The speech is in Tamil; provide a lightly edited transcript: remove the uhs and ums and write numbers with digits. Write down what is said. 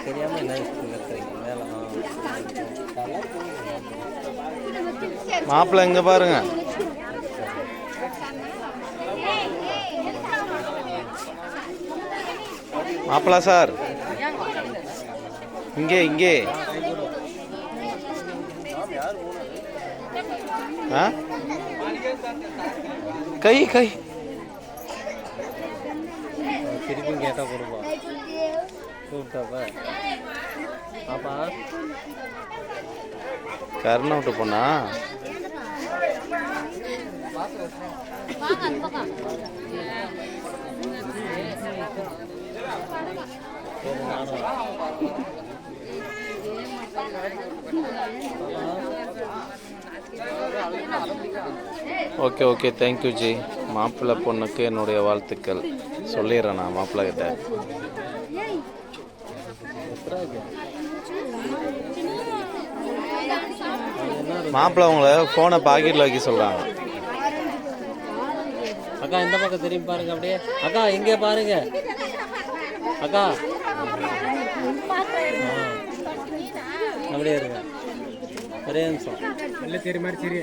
தெரியாமல் என்ன மேலே மாப்பிள்ளை இங்கே பாருங்க. மாப்பிள்ளை சார் இங்கே இங்கே ஆ கை கை திருப்பி கேட்டால் கொடுப்போம் கூப்பிட்டாப்பா பாப்பா கருணை விட்டு போனா ஓகே ஓகே தேங்க்யூ ஜி. மாப்பிள்ளை பொண்ணுக்கு என்னுடைய வாழ்த்துக்கள் சொல்லிடுறேன் நான் மாப்பிள்ளை கிட்ட. மாப்பிள்ளை உங்களை ஃபோனை பாக்கெட்டில் வைக்க சொல்கிறாங்க. அக்கா இந்த பக்கம் திரும்பி பாருங்க அப்படியே. அக்கா இங்கே பாருங்க அக்கா. அப்படியே இருங்க ஒரே நிமிஷம். இல்லை சரி மாதிரி சரி.